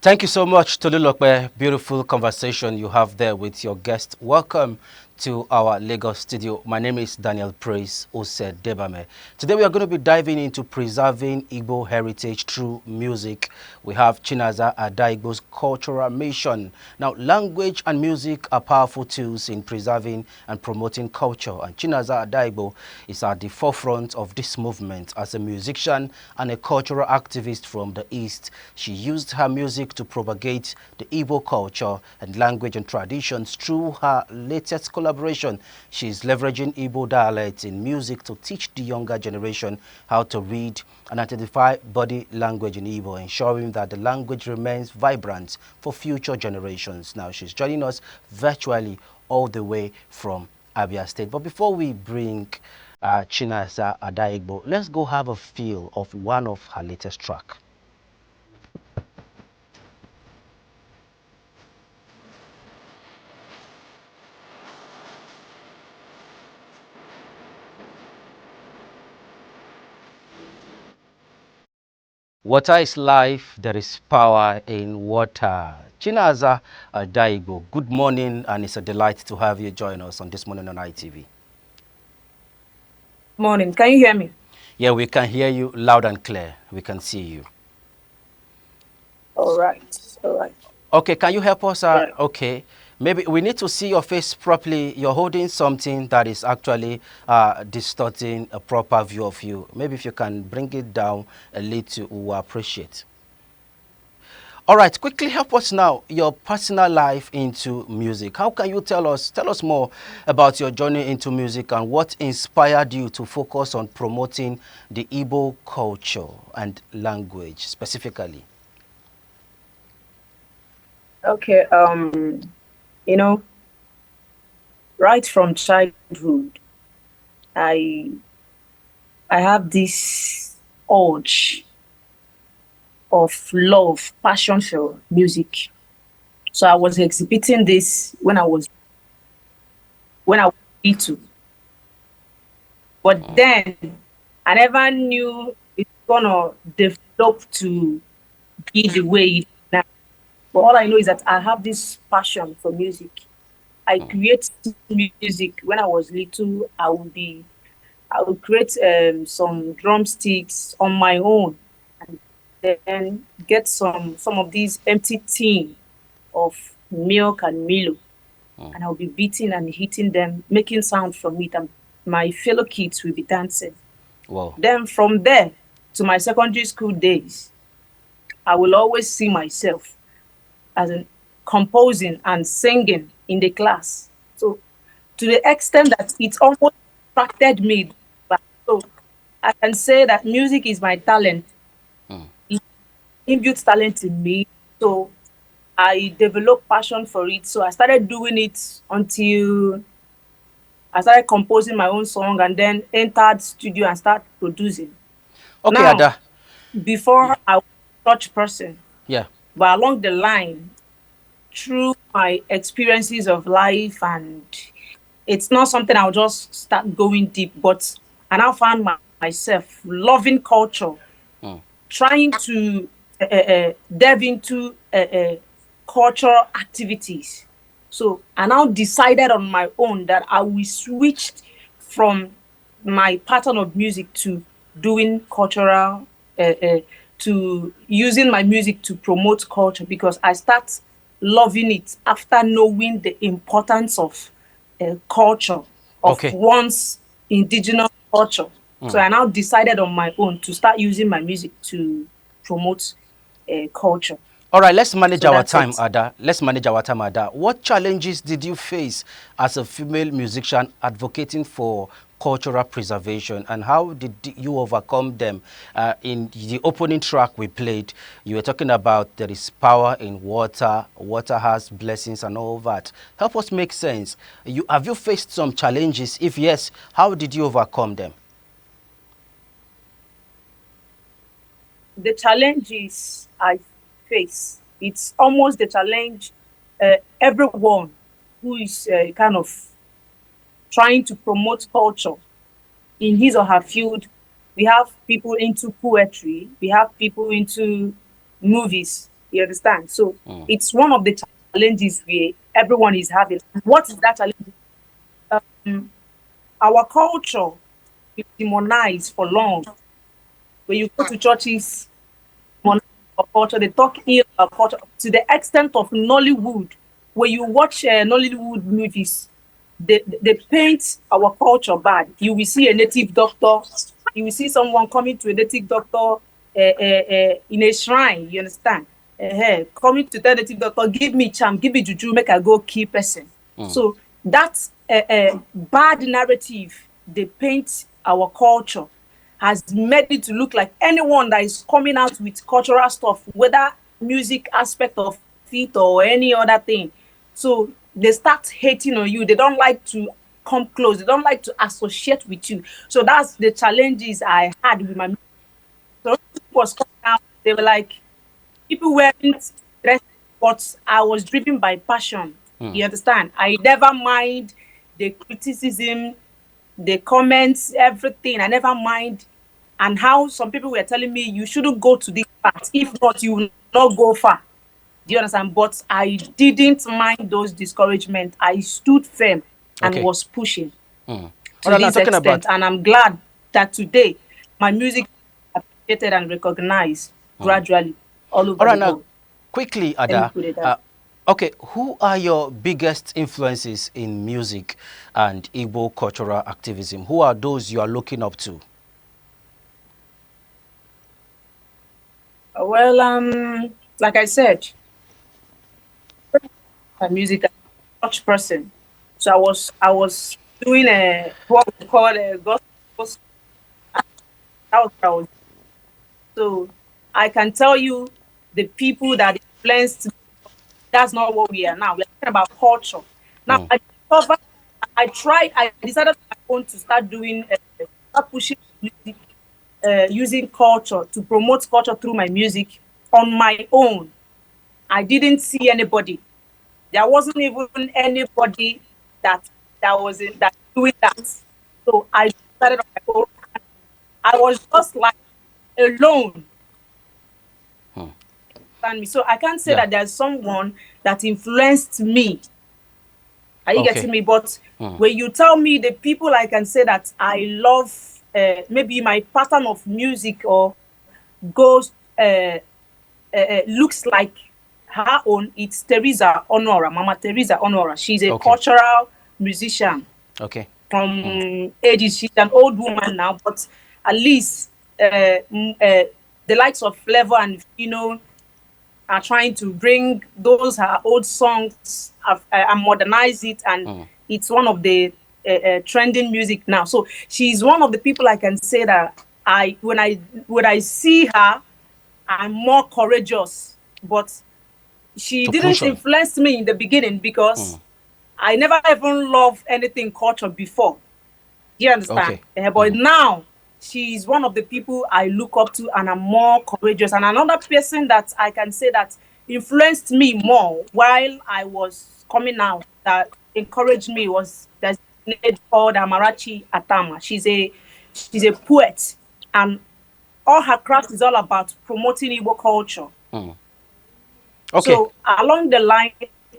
Thank you so much, Tolulokpe. Beautiful conversation you have there with your guest. Welcome to our Lagos studio. My name is Daniel Praise Ose Debame. Today we are going to be diving into preserving Igbo heritage through music. We have Chinaza Adaigbo's cultural mission. Now, language and music are powerful tools in preserving and promoting culture, and Chinaza Adaigbo is at the forefront of this movement. As a musician and a cultural activist from the East, she used her music to propagate the Igbo culture and language and traditions. Through her latest collaboration, she is leveraging Igbo dialects in music to teach the younger generation how to read and identify body language in Igbo, ensuring that the language remains vibrant for future generations. Now, she's joining us virtually all the way from Abia State. But before we bring Chinaza Adaigbo, let's go have a feel of one of her latest track. Water is life, there is power in water. Chinaza Daigo, good morning, and it's a delight to have you join us on this morning on ITV. Morning. Can you hear me? Yeah, we can hear you loud and clear. We can see you. All right. All right. Okay, can you help us? Right. Okay, maybe we need to see your face properly. You're holding something that is actually distorting a proper view of you. Maybe if you can bring it down a little, we will appreciate. All right, quickly help us now, your personal life into music. How can you tell us more about your journey into music and what inspired you to focus on promoting the Igbo culture and language specifically? Okay. You know, right from childhood, I I have this urge of love, passion for music. So I was exhibiting this when I was little. But then I never knew it's gonna develop to be the way it is now. But all I know is that I have this passion for music. I create music when I was little. I would create some drumsticks on my own, and then get some of these empty tin of milk and Milo, and I'll be beating and hitting them, making sound from it, and my fellow kids will be dancing. Wow. Then from there to my secondary school days, I will always see myself as in composing and singing in the class. So to the extent that it almost attracted me. So I can say that music is my talent. It imbued talent in me. So I developed passion for it. So I started doing it until I started composing my own song and then entered studio and started producing. Okay, Now, Ada. before I was a church person, Yeah. but along the line, through my experiences of life, and it's not something I'll just start going deep, but I now found myself loving culture, trying to delve into cultural activities. So I now decided on my own that I will switch from my pattern of music to doing cultural, to using my music to promote culture, because I start loving it after knowing the importance of culture, of Okay. one's indigenous culture. So I now decided on my own to start using my music to promote culture. All right, let's manage So our that's time, it. Ada. Let's manage our time, Ada. What challenges did you face as a female musician advocating for cultural preservation, and how did you overcome them? In the opening track we played, you were talking about there is power in water, water has blessings and all that. Help us make sense. Have you faced some challenges? If yes, how did you overcome them? The challenges I face, it's almost the challenge everyone who is kind of trying to promote culture in his or her field. We have people into poetry, we have people into movies, You understand? So Mm. it's one of the challenges we everyone is having. What is that challenge? Um, our culture is demonized for long. When you go to churches, demonize our culture, they talk ill about culture to the extent of Nollywood. When you watch Nollywood movies, they paint our culture bad. You will see a native doctor, you will see someone coming to a native doctor in a shrine, you understand? Coming to tell native doctor, give me charm, give me juju, make I go kill person. Mm. So that's a bad narrative they paint our culture has made it to look like anyone that is coming out with cultural stuff, whether music aspect of it or any other thing. So they start hating on you. They don't like to come close. They don't like to associate with you. So that's the challenges I had with my music. So when music was coming out, they were like, people weren't interested, but I was driven by passion. Mm. You understand? I never mind the criticism, the comments, everything. I never mind. And how some people were telling me you shouldn't go to this part. If not, you will not go far. Do you understand? But I didn't mind those discouragement. I stood firm and Okay. was pushing Mm. All to right, now this talking extent. about. And I'm glad that today my music is appreciated and recognized Mm. gradually all All over the right, now world. quickly, Let me Ada. put it that. Uh, okay, who are your biggest influences in music and Igbo cultural activism? Who are those you are looking up to? Well, like I said, my music as a church person. So I was doing a what we call a gospel. That was what I was. So I can tell you the people that influenced me. That's not what we are now. We're talking about culture. Now Mm. I discovered, I decided on my own to start doing, start pushing music, using culture to promote culture through my music on my own. I didn't see anybody. There wasn't even anybody that that doing that. So I started on my own. I was just like alone. Mm. Understand me? So I can't say Yeah. that there's someone that influenced me. Are you Okay. getting me? But Mm. when you tell me the people I can say that I love, maybe my pattern of music or goes looks like her own, it's Teresa Honora, Mama Teresa Honora. She's a Okay. cultural musician Okay. Mm. from ages. She's an old woman now, but at least the likes of Flavor and are trying to bring those her old songs and modernize it, and Mm. it's one of the trending music now. So she's one of the people I can say that I see her, I'm more courageous. But she To didn't push on. influence me in the beginning Mm. because I never even loved anything culture before. Do you understand? Okay. But Mm. now she's one of the people I look up to, and I'm more courageous. And another person that I can say that influenced me more while I was coming out, that encouraged me, was there's a lady called Amarachi Atama. She's a poet, and all her craft is all about promoting Igbo culture. Mm. Okay. So along the line,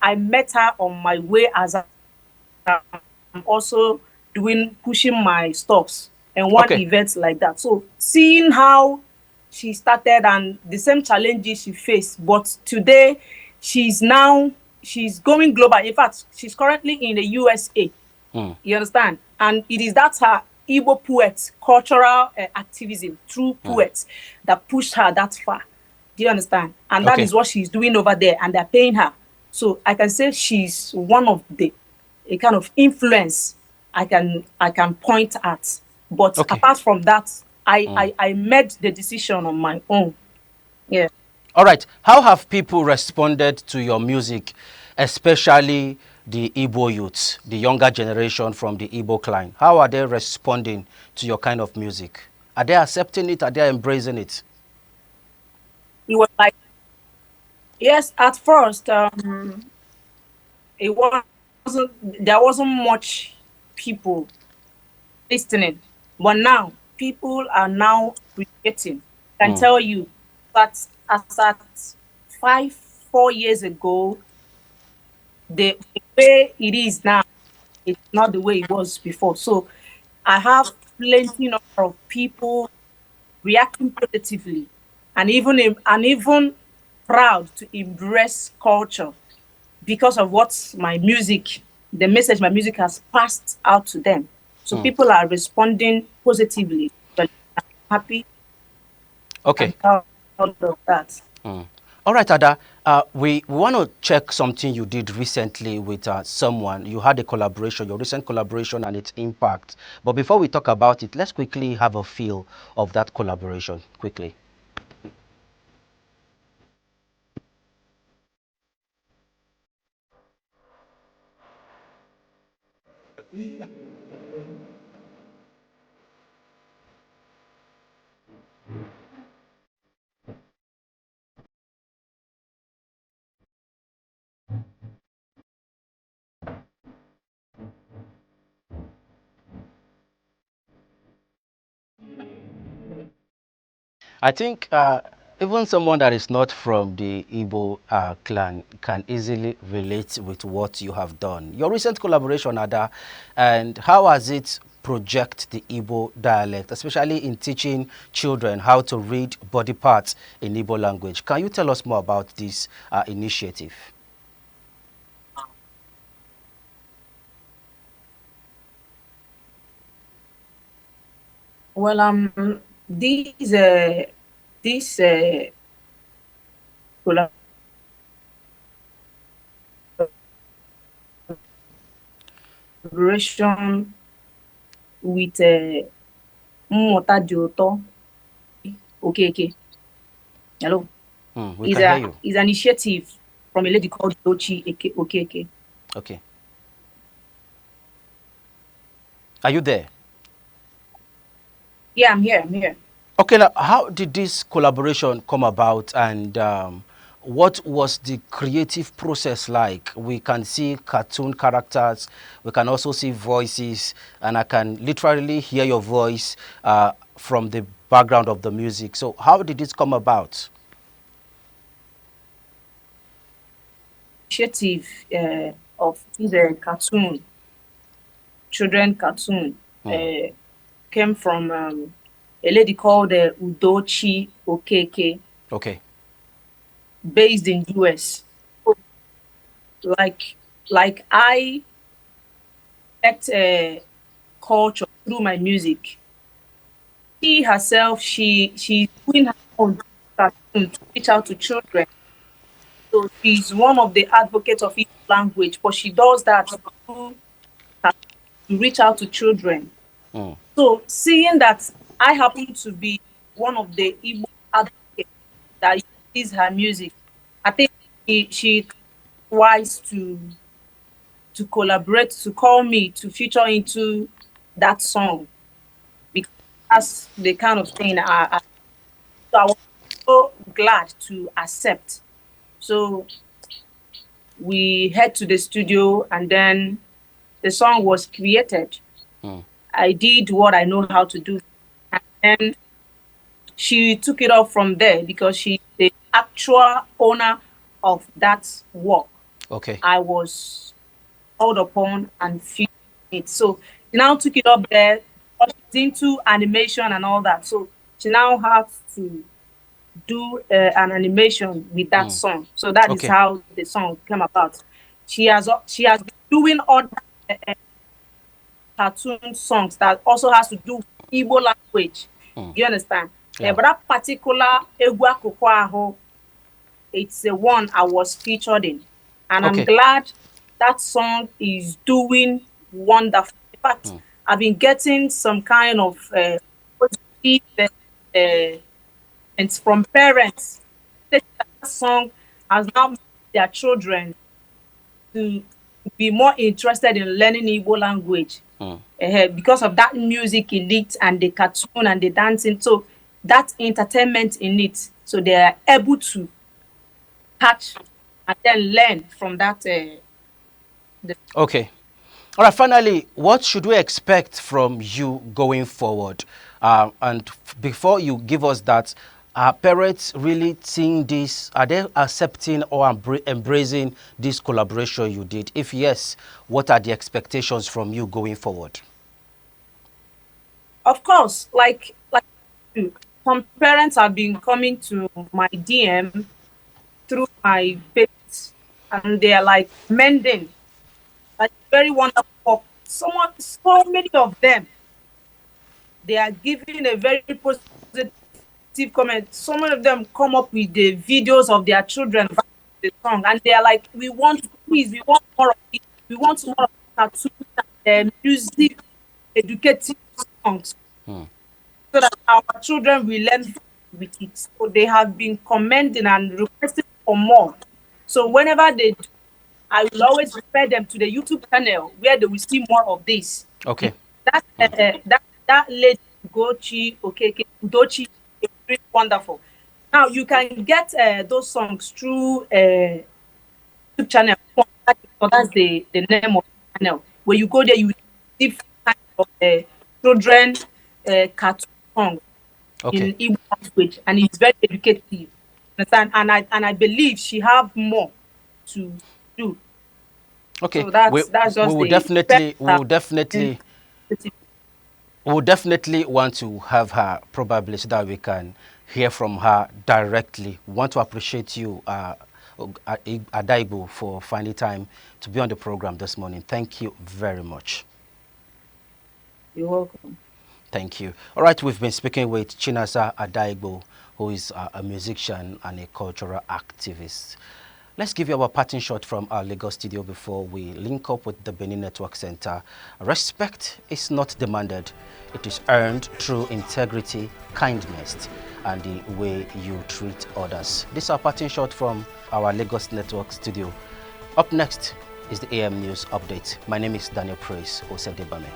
I met her on my way as I'm also doing pushing my stuffs and one Okay. event like that. So seeing how she started and the same challenges she faced, but today she's going global. In fact, she's currently in the USA. Mm. You understand? And it is that her Igbo poet cultural activism through Mm. poets that pushed her that far. Do you understand? And that Okay. is what she's doing over there, and they're paying her. So I can say she's one of the a kind of influence I can point at. But Okay. apart from that, I Mm. I, I made the decision on my own. Yeah. All right. How have people responded to your music, especially the Igbo youths, the younger generation from the Igbo clan? How are they responding to your kind of music? Are they accepting it? Are they embracing it? It was like, yes, at first, it wasn't there wasn't much people listening, but now people are now appreciating. I can Mm. tell you that as at 4 years ago, the way it is now, it's not the way it was before. So I have plenty number of people reacting positively, and even proud to embrace culture because of what my music, the message my music has passed out to them. So Mm. people are responding positively. But I'm happy Okay. and proud of that. Mm. All right, Ada. We want to check something you did recently with someone. You had a collaboration, your recent collaboration and its impact. But before we talk about it, let's quickly have a feel of that collaboration. Quickly. I think even someone that is not from the Igbo clan can easily relate with what you have done. Your recent collaboration, Ada, and how has it project the Igbo dialect, especially in teaching children how to read body parts in Igbo language? Can you tell us more about this initiative? Well, these this collaboration with Mmụta Dị Ụtọ. Okay, okay. Hello. We can hear you. Is an initiative from a lady called Dochi Okeke. Okay. Are you there? Yeah, I'm here. I'm here. Okay, now how did this collaboration come about, and what was the creative process like? We can see cartoon characters, we can also see voices, and I can literally hear your voice from the background of the music. So how did this come about? Initiative of this children cartoon, Hmm. came from a lady called Udochi Okeke, Okay. based in US. Like like I act culture through my music. She herself, she's doing her own cartoon to reach out to children. So she's one of the advocates of Igbo language, but she does that through her, to reach out to children. Hmm. So seeing that I happen to be one of the Igbo advocates that uses her music, I think she wise to collaborate, to call me to feature into that song, because that's the kind of thing so I was so glad to accept. So we head to the studio, and then the song was created. Hmm. I did what I know how to do, and then she took it up from there because she's the actual owner of that work. Okay. I was called upon and featured it. So she now took it up there. She's into animation and all that. So she now has to do an animation with that Hmm. song. So that is Okay. how the song came about. She has been doing other cartoon songs that also has to do with Igbo language. Hmm. You understand? Yeah. But that particular Egwu Akụkọ Ahụ, it's the one I was featured in. And I'm Okay. glad that song is doing wonderful. In fact, Hmm. I've been getting some kind of positive and from parents. That song has now made their children to be more interested in learning Igbo language Hmm. because of that music in it and the cartoon and the dancing. So that entertainment in it. So they are able to catch and then learn from that. The Okay. All right, finally, what should we expect from you going forward? And before you give us that, Are parents really seeing this? Are they accepting or embracing this collaboration you did? If yes, what are the expectations from you going forward? Of course, like you, some parents have been coming to my DM through my page, and they are like mending. Like very wonderful. So many of them, they are giving a very positive comment. Some of them come up with the videos of their children back to the song, and they are like, "We want, please, we want more of it. We want more of cartoon and music, educative songs, Hmm. so that our children will learn with it." So they have been commending and requesting for more. So whenever they do, I will always refer them to the YouTube channel where they will see more of this. Okay. That that lady Ugochi Okeke Udochi is really wonderful. Now you can get those songs through YouTube channel. So that's the name of the channel. Where you go there, you see different kinds of children cartoon songs Okay. in Igbo language, and it's very educative. Understand? And I believe she have more to do. Okay. So We that's we just will the definitely we will definitely we would definitely want to have her probably so that we can hear from her directly. We want to appreciate you, Adaibu, for finding time to be on the program this morning. Thank you very much. You're welcome. Thank you. All right, we've been speaking with Chinasa Adaibu, who is a musician and a cultural activist. Let's give you our parting shot from our Lagos studio before we link up with the Benin Network Center. Respect is not demanded. It is earned through integrity, kindness, and the way you treat others. This is our parting shot from our Lagos Network studio. Up next is the AM News Update. My name is Daniel Praise Osedebame.